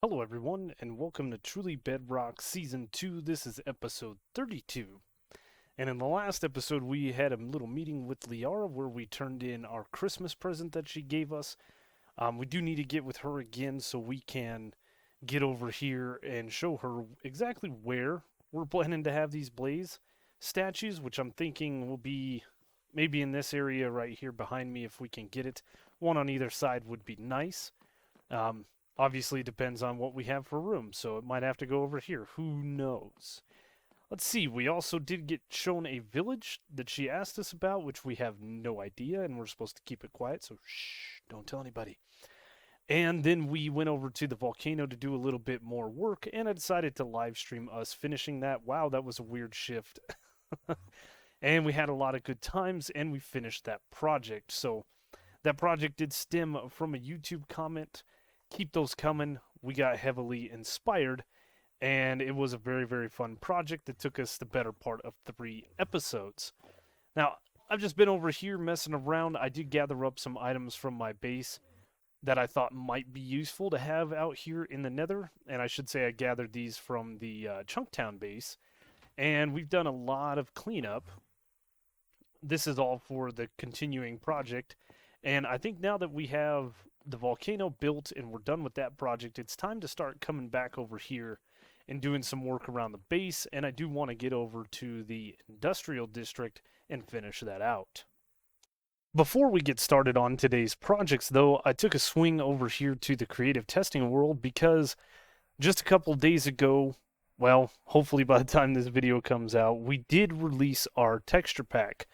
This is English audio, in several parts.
Hello, everyone, and welcome to Truly Bedrock Season 2. This is episode 32. And in the last episode, we had a little meeting with Liara where we turned in our Christmas present that she gave us. We do need to get with her again so we can get over here and show her exactly where we're planning to have these Blaze statues, which I'm thinking will be maybe in this area right here behind me if we can get it. One on either side would be nice. Um, Obviously, it depends on what we have for room, so it might have to go over here. Who knows? Let's see, we also did get shown a village that she asked us about, which we have no idea, and we're supposed to keep it quiet, so shh, don't tell anybody. And then we went over to the volcano to do a little bit more work, and I decided to live stream us finishing that. Wow, that was a weird shift. And we had a lot of good times, and we finished that project. So that project did stem from a YouTube comment. Keep those coming. We got heavily inspired, and it was a very, very fun project that took us the better part of 3 episodes. Now, I've just been over here messing around. I did gather up some items from my base that I thought might be useful to have out here in the Nether, and I should say I gathered these from the Chunktown base, and we've done a lot of cleanup. This is all for the continuing project, and I think now that we have the volcano built and we're done with that project, it's time to start coming back over here and doing some work around the base, and I do want to get over to the industrial district and finish that out. Before we get started on today's projects, though, I took a swing over here to the creative testing world because just a couple days ago, well, hopefully by the time this video comes out, we did release our texture pack.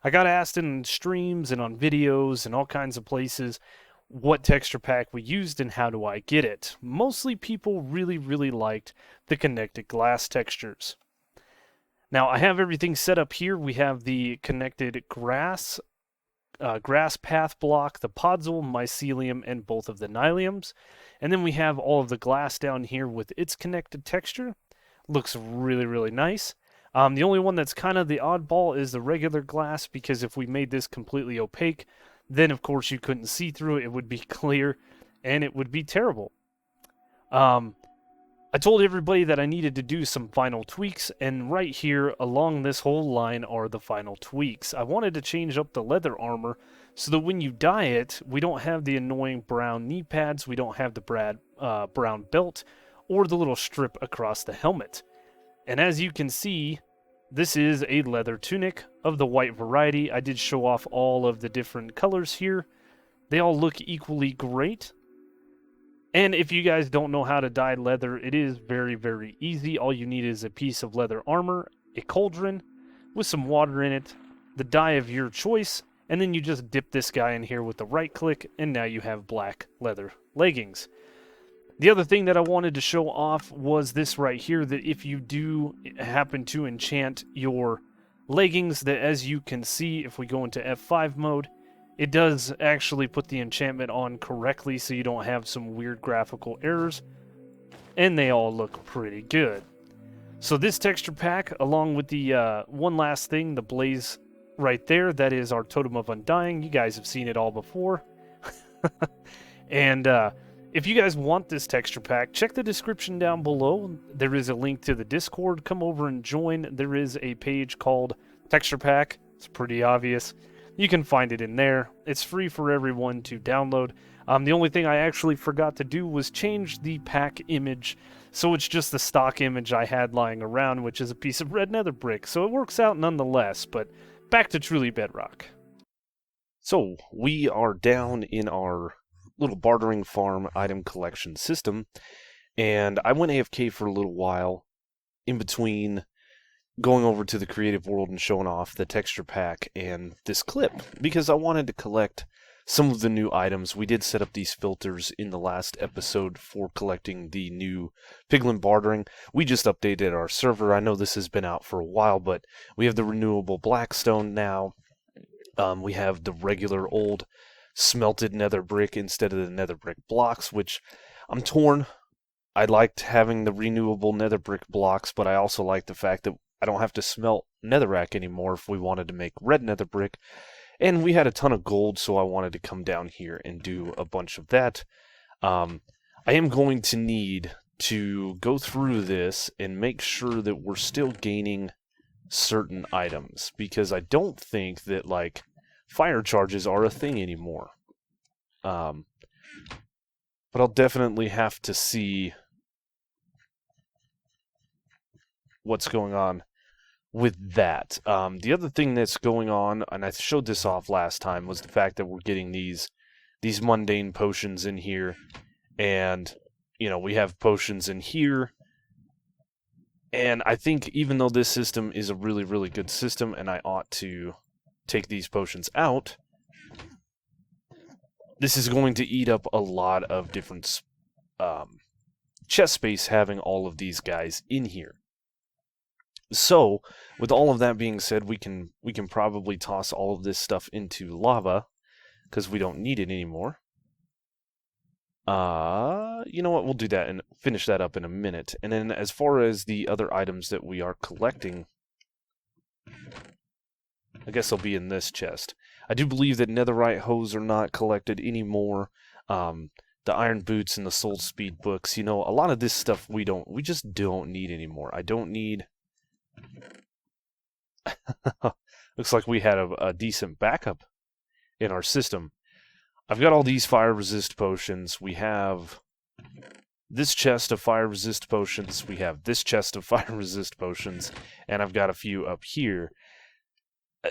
I got asked in streams and on videos and all kinds of places what texture pack we used and how do I get it. Mostly people really liked the connected glass textures. Now I have everything set up here. We have the connected grass path block, the podzol, mycelium, and both of the nyliums. And then we have all of the glass down here with its connected texture. Looks really nice. The only one that's kind of the oddball is the regular glass, because if we made this completely opaque, then of course you couldn't see through it. It would be clear, and it would be terrible. I told everybody that I needed to do some final tweaks, and right here along this whole line are the final tweaks. I wanted to change up the leather armor so that when you dye it, we don't have the annoying brown knee pads, we don't have the brown belt, or the little strip across the helmet. And as you can see, this is a leather tunic of the white variety. I did show off all of the different colors here. They all look equally great. And if you guys don't know how to dye leather, it is very easy. All you need is a piece of leather armor, a cauldron with some water in it, the dye of your choice, and then you just dip this guy in here with the right click, and now you have black leather leggings. The other thing that I wanted to show off was this right here, that if you do happen to enchant your leggings, that as you can see, if we go into F5 mode, it does actually put the enchantment on correctly so you don't have some weird graphical errors, and they all look pretty good. So this texture pack, along with the one last thing, the blaze right there, that is our Totem of Undying. You guys have seen it all before. And if you guys want this texture pack, check the description down below. There is a link to the Discord. Come over and join. There is a page called Texture Pack. It's pretty obvious. You can find it in there. It's free for everyone to download. The only thing I actually forgot to do was change the pack image, so it's just the stock image I had lying around, which is a piece of red nether brick. So it works out nonetheless, but back to Truly Bedrock. So we are down in our little bartering farm item collection system, and I went AFK for a little while in between going over to the creative world and showing off the texture pack and this clip because I wanted to collect some of the new items. We did set up these filters in the last episode for collecting the new Piglin bartering. We just updated our server. I know this has been out for a while, but we have the renewable blackstone now. We have the regular old smelted nether brick instead of the nether brick blocks, which I'm torn. I liked having the renewable nether brick blocks, but I also like the fact that I don't have to smelt netherrack anymore if we wanted to make red nether brick. And we had a ton of gold, so I wanted to come down here and do a bunch of that. I I am going to need to go through this and make sure that we're still gaining certain items, because I don't think that, like, fire charges are a thing anymore. But I'll definitely have to see what's going on with that. The other thing that's going on, and I showed this off last time, was the fact that we're getting these mundane potions in here, and we have potions in here. And I think even though this system is a really, really good system, and I ought to take these potions out, this is going to eat up a lot of different chest space having all of these guys in here. So, with all of that being said, we can probably toss all of this stuff into lava, because we don't need it anymore. You know what, we'll do that and finish that up in a minute. And then as far as the other items that we are collecting, I guess they'll be in this chest. I do believe that netherite hose are not collected anymore. The iron boots and the soul speed books, a lot of this stuff we just don't need anymore. I don't need... Looks like we had a decent backup in our system. I've got all these fire resist potions. We have this chest of fire resist potions. We have this chest of fire resist potions. And I've got a few up here.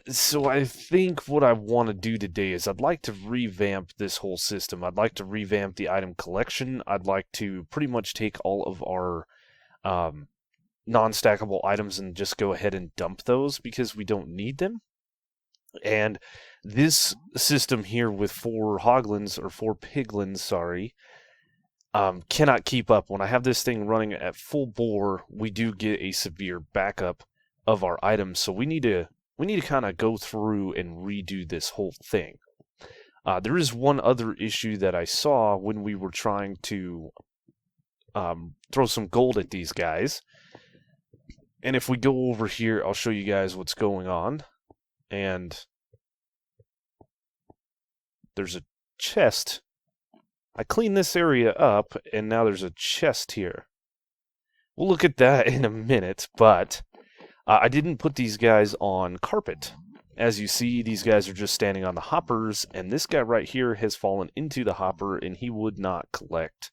So I think what I want to do today is I'd like to revamp this whole system. I'd like to revamp the item collection. I'd like to pretty much take all of our non-stackable items and just go ahead and dump those because we don't need them. And this system here with 4 piglins, cannot keep up. When I have this thing running at full bore, we do get a severe backup of our items. So we need to kind of go through and redo this whole thing. There is one other issue that I saw when we were trying to throw some gold at these guys. And if we go over here, I'll show you guys what's going on. And there's a chest. I cleaned this area up, and now there's a chest here. We'll look at that in a minute, but I didn't put these guys on carpet. As you see, these guys are just standing on the hoppers, and this guy right here has fallen into the hopper, and he would not collect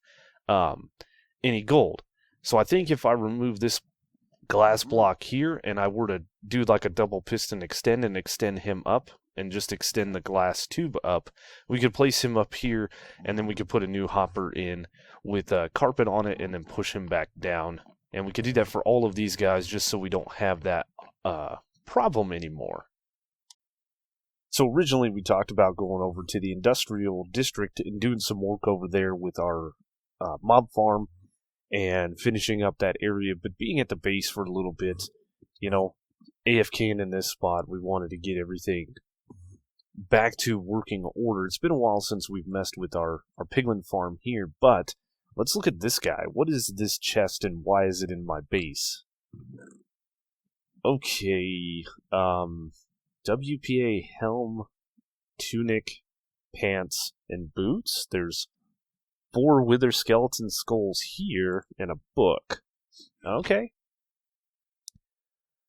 any gold. So I think if I remove this glass block here, and I were to do like a double piston extend and extend him up, and just extend the glass tube up, we could place him up here, and then we could put a new hopper in with a carpet on it, and then push him back down. And we could do that for all of these guys, just so we don't have that problem anymore. So originally we talked about going over to the industrial district and doing some work over there with our mob farm, and finishing up that area, but being at the base for a little bit, AFKing in this spot, we wanted to get everything back to working order. It's been a while since we've messed with our piglin farm here, but let's look at this guy. What is this chest and why is it in my base? Okay, WPA helm, tunic, pants, and boots. There's 4 wither skeleton skulls here and a book. Okay.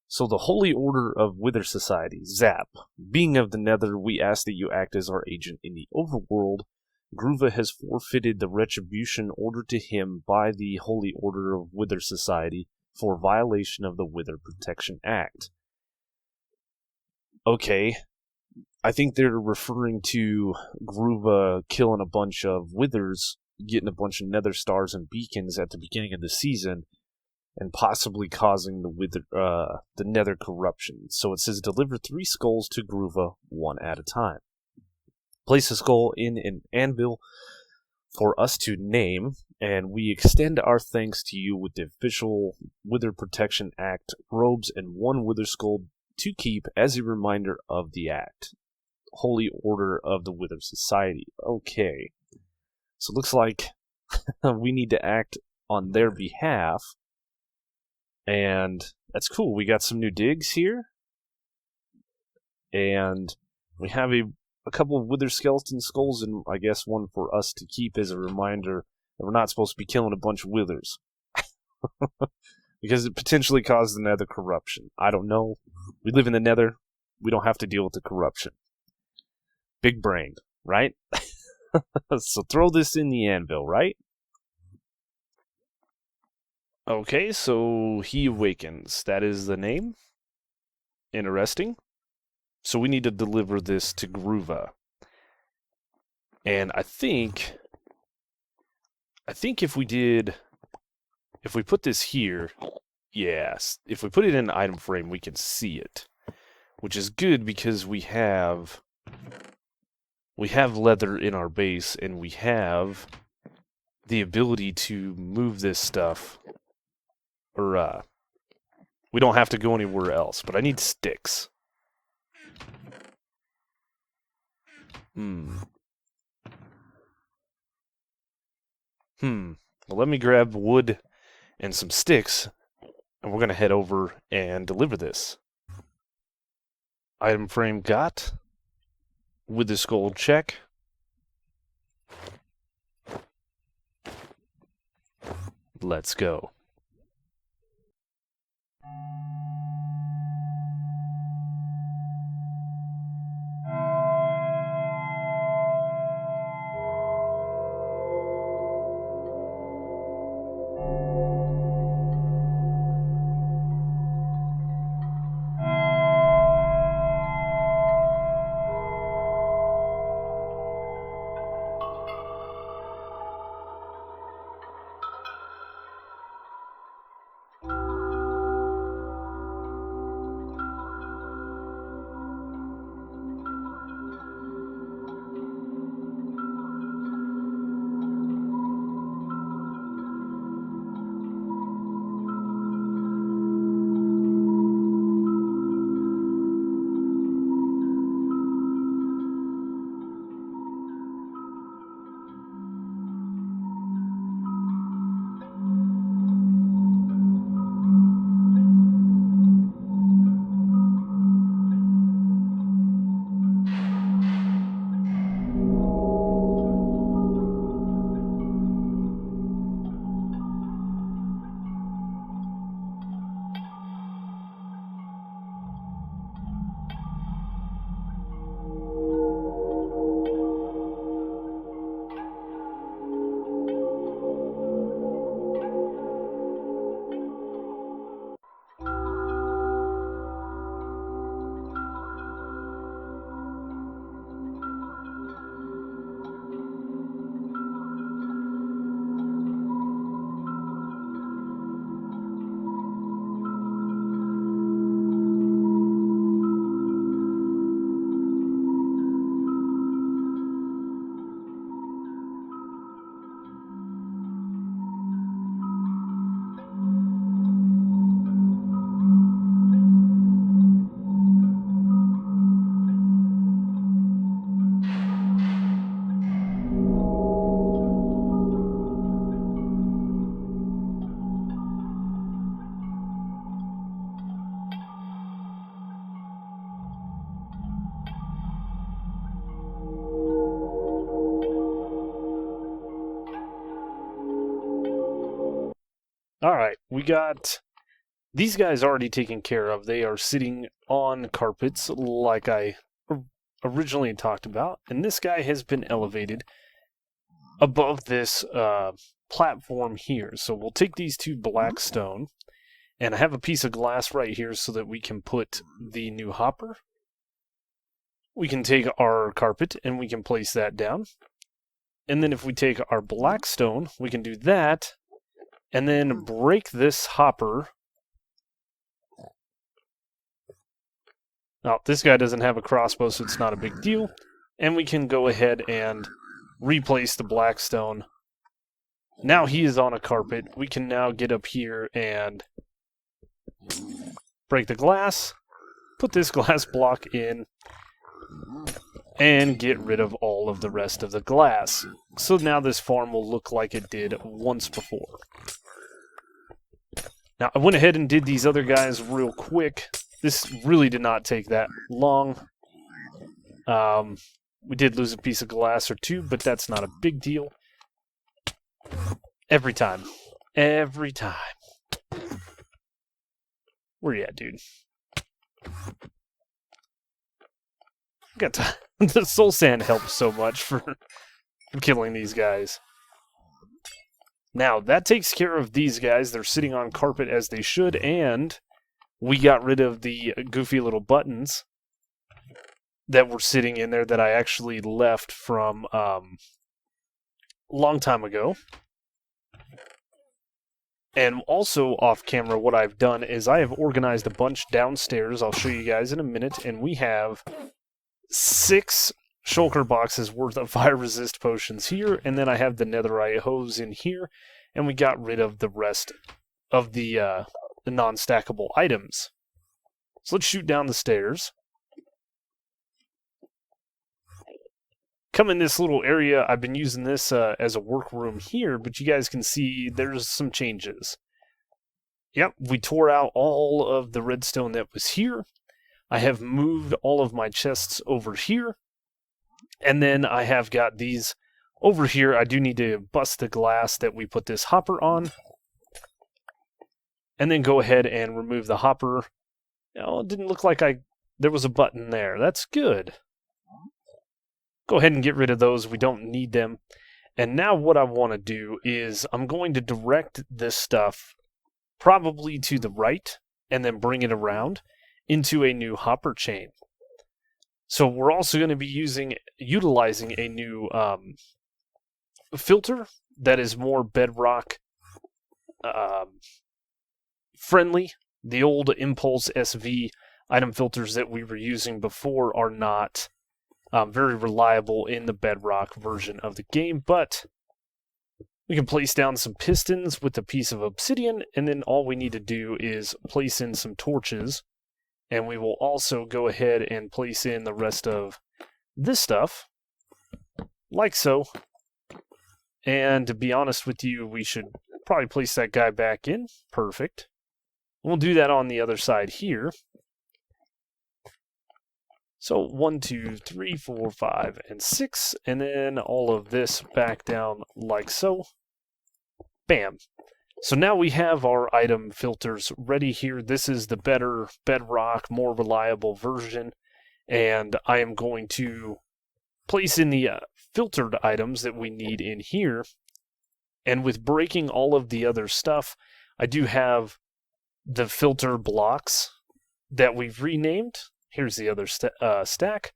So the Holy Order of Wither Society, ZAP. Being of the Nether, we ask that you act as our agent in the overworld. Gruva has forfeited the retribution ordered to him by the Holy Order of Wither Society for violation of the Wither Protection Act. Okay. I think they're referring to Gruva killing a bunch of withers, getting a bunch of nether stars and beacons at the beginning of the season, and possibly causing the nether corruption. So it says, deliver 3 skulls to Gruva, 1 at a time. Place a skull in an anvil for us to name, and we extend our thanks to you with the official Wither Protection Act robes and 1 wither skull to keep as a reminder of the act. Holy Order of the Wither Society. Okay. So it looks like we need to act on their behalf. And that's cool. We got some new digs here. And we have a couple of wither skeleton skulls, and I guess one for us to keep as a reminder we're not supposed to be killing a bunch of withers. Because it potentially causes the nether corruption. I don't know. We live in the nether. We don't have to deal with the corruption. Big brain, right? So throw this in the anvil, right? Okay, so he awakens. That is the name. Interesting. So we need to deliver this to Gruva. And I think if we put this here, yes, if we put it in an item frame, we can see it. Which is good because we have leather in our base, and we have the ability to move this stuff. Or, we don't have to go anywhere else, but I need sticks. Well, let me grab wood and some sticks, and we're going to head over and deliver this. Item frame got. With the skull check. Let's go. Alright, we got these guys already taken care of. They are sitting on carpets like I originally talked about. And this guy has been elevated above this platform here. So we'll take these two black stone. And I have a piece of glass right here so that we can put the new hopper. We can take our carpet and we can place that down. And then if we take our black stone, we can do that. And then break this hopper. Now, this guy doesn't have a crossbow, so it's not a big deal. And we can go ahead and replace the black stone. Now he is on a carpet. We can now get up here and break the glass. Put this glass block in. And get rid of all of the rest of the glass. So now this farm will look like it did once before. Now, I went ahead and did these other guys real quick. This really did not take that long. We did lose a piece of glass or two, but that's not a big deal. Every time. Every time. Where you at, dude? Got to, the soul sand helps so much for killing these guys. Now, that takes care of these guys. They're sitting on carpet as they should, and we got rid of the goofy little buttons that were sitting in there that I actually left from a long time ago. And also off camera, what I've done is I have organized a bunch downstairs. I'll show you guys in a minute, and we have 6 shulker boxes worth of fire resist potions here, and then I have the netherite hose in here, and we got rid of the rest of the non-stackable items. So let's shoot down the stairs. Come in this little area. I've been using this as a workroom here, but you guys can see there's some changes. Yep, we tore out all of the redstone that was here. I have moved all of my chests over here. And then I have got these over here. I do need to bust the glass that we put this hopper on. And then go ahead and remove the hopper. Oh, it didn't look like there was a button there. That's good. Go ahead and get rid of those. We don't need them. And now what I want to do is I'm going to direct this stuff probably to the right and then bring it around into a new hopper chain. So we're also going to be utilizing a new filter that is more bedrock friendly. The old Impulse SV item filters that we were using before are not very reliable in the bedrock version of the game, but we can place down some pistons with a piece of obsidian, and then all we need to do is place in some torches, and we will also go ahead and place in the rest of this stuff, like so. And to be honest with you, we should probably place that guy back in. Perfect. We'll do that on the other side here. So 1, 2, 3, 4, 5, and 6, and then all of this back down like so. Bam. So now we have our item filters ready here. This is the better bedrock, more reliable version, and I am going to place in the filtered items that we need in here. And with breaking all of the other stuff, I do have the filter blocks that we've renamed. Here's the other stack.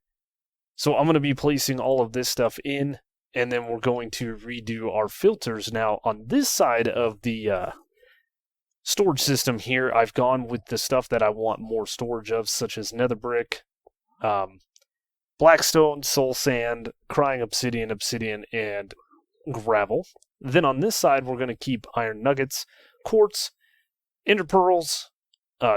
So I'm going to be placing all of this stuff in, and then we're going to redo our filters. Now, on this side of the storage system here, I've gone with the stuff that I want more storage of, such as nether brick, blackstone, soul sand, crying obsidian, and gravel. Then on this side, we're going to keep iron nuggets, quartz, ender pearls,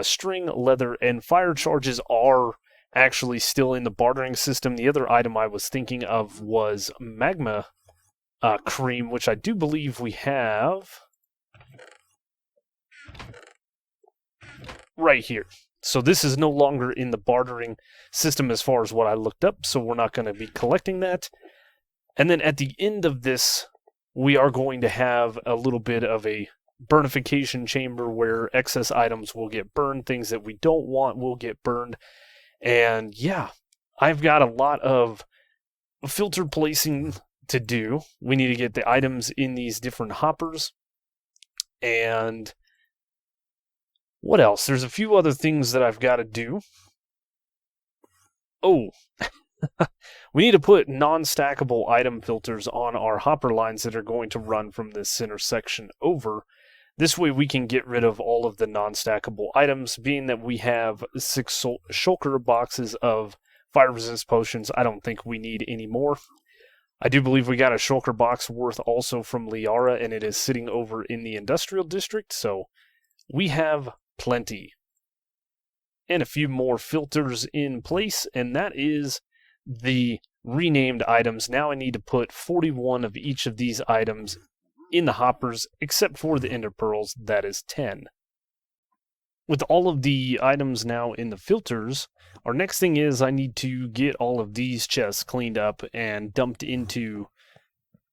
string, leather, and fire charges are actually still in the bartering system. The other item I was thinking of was magma cream, which I do believe we have right here. So this is no longer in the bartering system as far as what I looked up, so we're not going to be collecting that. And then at the end of this, we are going to have a little bit of a burnification chamber where excess items will get burned, things that we don't want will get burned. And yeah, I've got a lot of filter placing to do. We need to get the items in these different hoppers. And what else? There's a few other things that I've got to do. Oh, we need to put non-stackable item filters on our hopper lines that are going to run from this center section over. This way we can get rid of all of the non-stackable items, being that we have 6 shulker boxes of fire resist potions. I don't think we need any more. I do believe we got a shulker box worth also from Liara, and it is sitting over in the industrial district, so we have plenty. And a few more filters in place, and that is the renamed items. Now I need to put 41 of each of these items in the hoppers, except for the ender pearls, that is 10. With all of the items now in the filters, our next thing is I need to get all of these chests cleaned up and dumped into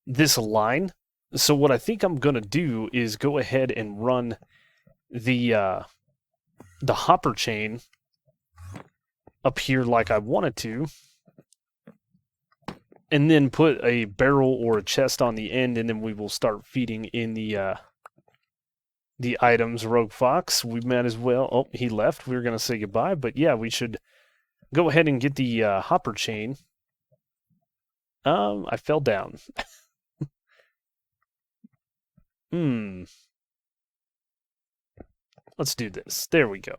this line. So what I think I'm going to do is go ahead and run the hopper chain up here like I wanted to, and then put a barrel or a chest on the end, and then we will start feeding in the items. Rogue Fox, we might as well... Oh, he left. We were going to say goodbye, but yeah, we should go ahead and get the hopper chain. I fell down. Let's do this. There we go.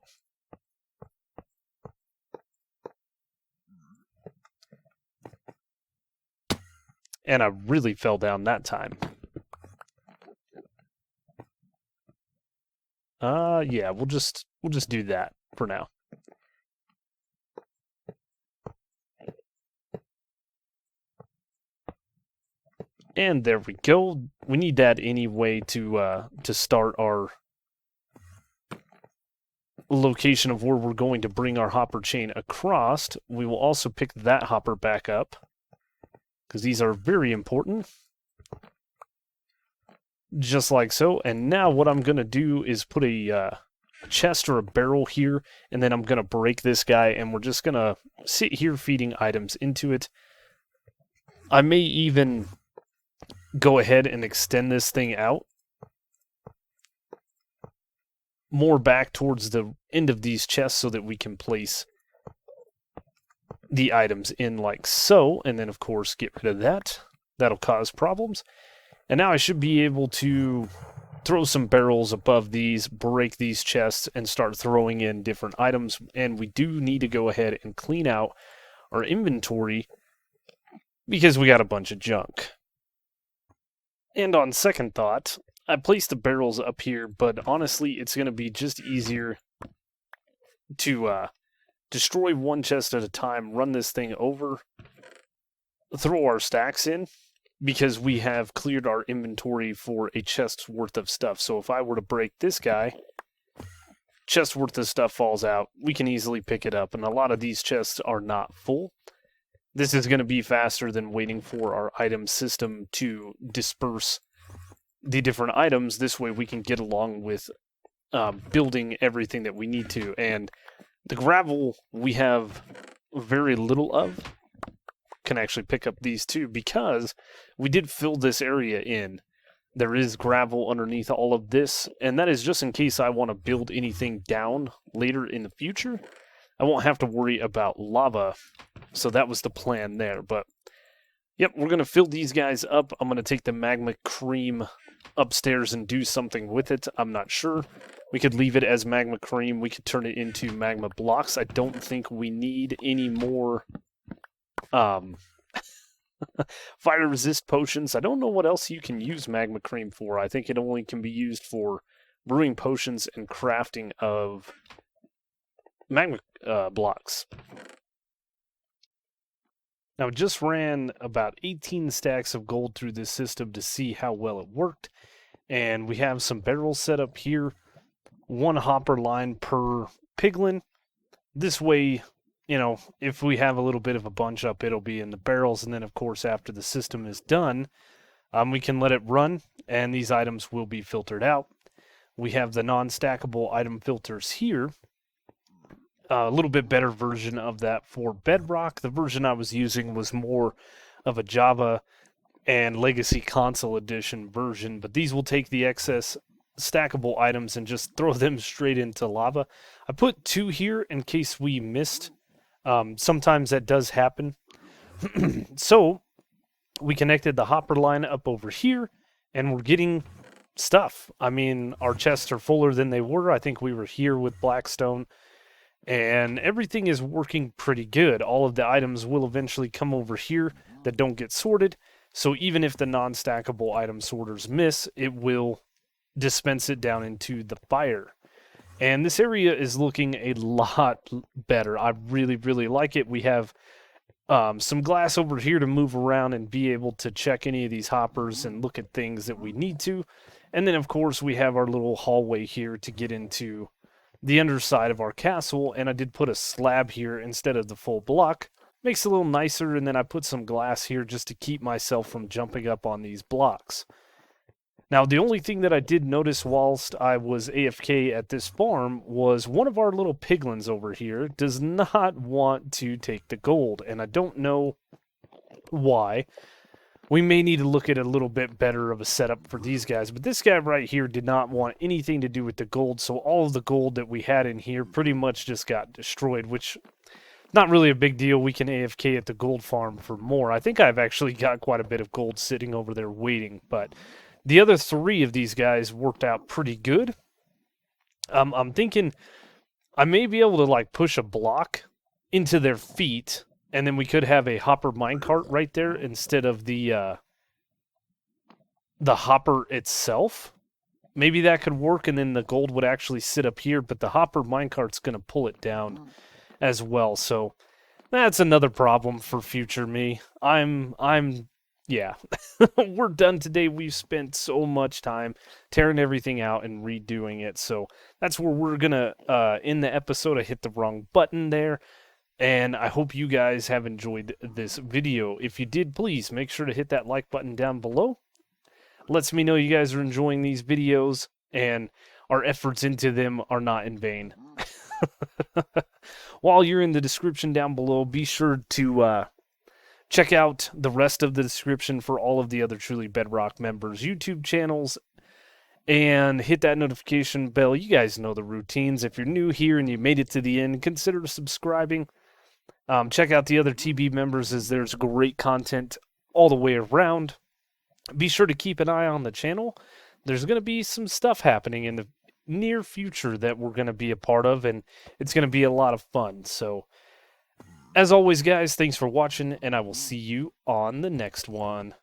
And I really fell down that time. Yeah, we'll just do that for now. And there we go. We need that anyway to start our location of where we're going to bring our hopper chain across. We will also pick that hopper back up, because these are very important. Just like so. And now what I'm going to do is put a chest or a barrel here, and then I'm going to break this guy, and we're just going to sit here feeding items into it. I may even go ahead and extend this thing out more back towards the end of these chests so that we can place the items in like so, and then of course get rid of that. That'll cause problems. And now I should be able to throw some barrels above these, break these chests, and start throwing in different items. And we do need to go ahead and clean out our inventory because we got a bunch of junk. And on second thought, I placed the barrels up here, but honestly, it's going to be just easier to destroy one chest at a time, run this thing over, throw our stacks in, because we have cleared our inventory for a chest's worth of stuff. So if I were to break this guy, chest worth of stuff falls out, we can easily pick it up, and a lot of these chests are not full. This is going to be faster than waiting for our item system to disperse the different items. This way we can get along with building everything that we need to. And the gravel we have very little of. Can actually pick up these two because we did fill this area in. There is gravel underneath all of this, and that is just in case I want to build anything down later in the future. I won't have to worry about lava, so that was the plan there. But yep, we're going to fill these guys up. I'm going to take the magma cream upstairs and do something with it. I'm not sure. We could leave it as magma cream. We could turn it into magma blocks. I don't think we need any more fire resist potions. I don't know what else you can use magma cream for. I think it only can be used for brewing potions and crafting of magma blocks. Now, I just ran about 18 stacks of gold through this system to see how well it worked, and we have some barrels set up here, one hopper line per piglin. This way, you know, if we have a little bit of a bunch up, it'll be in the barrels, and then of course after the system is done, we can let it run, and these items will be filtered out. We have the non-stackable item filters here. A little bit better version of that for Bedrock. The version I was using was more of a Java and Legacy Console Edition version, but these will take the excess stackable items and just throw them straight into lava. I put 2 here in case we missed. Sometimes that does happen. So we connected the hopper line up over here, and we're getting stuff. I mean, our chests are fuller than they were. I think we were here with Blackstone, and everything is working pretty good. All of the items will eventually come over here that don't get sorted. So even if the non-stackable item sorters miss, it will dispense it down into the fire. And this area is looking a lot better. I really, really like it. We have some glass over here to move around and be able to check any of these hoppers and look at things that we need to. And then, of course, we have our little hallway here to get into the underside of our castle. And I did put a slab here instead of the full block. Makes it a little nicer. And then I put some glass here just to keep myself from jumping up on these blocks. Now, the only thing that I did notice whilst I was AFK at this farm was one of our little piglins over here does not want to take the gold, and I don't know why. We may need to look at a little bit better of a setup for these guys, but this guy right here did not want anything to do with the gold, so all of the gold that we had in here pretty much just got destroyed, which not really a big deal. We can AFK at the gold farm for more. I think I've actually got quite a bit of gold sitting over there waiting, but the other 3 of these guys worked out pretty good. I'm thinking I may be able to like push a block into their feet, and then we could have a hopper minecart right there instead of the hopper itself. Maybe that could work, and then the gold would actually sit up here, but the hopper minecart's going to pull it down as well. So that's another problem for future me. Yeah, we're done today. We've spent so much time tearing everything out and redoing it. So that's where we're going to end the episode. I hit the wrong button there. And I hope you guys have enjoyed this video. If you did, please make sure to hit that like button down below. Lets me know you guys are enjoying these videos and our efforts into them are not in vain. While you're in the description down below, be sure to check out the rest of the description for all of the other Truly Bedrock members' YouTube channels, and hit that notification bell. You guys know the routines. If you're new here and you made it to the end, consider subscribing. Check out the other TB members, as there's great content all the way around. Be sure to keep an eye on the channel. There's going to be some stuff happening in the near future that we're going to be a part of, and it's going to be a lot of fun. So as always, guys, thanks for watching, and I will see you on the next one.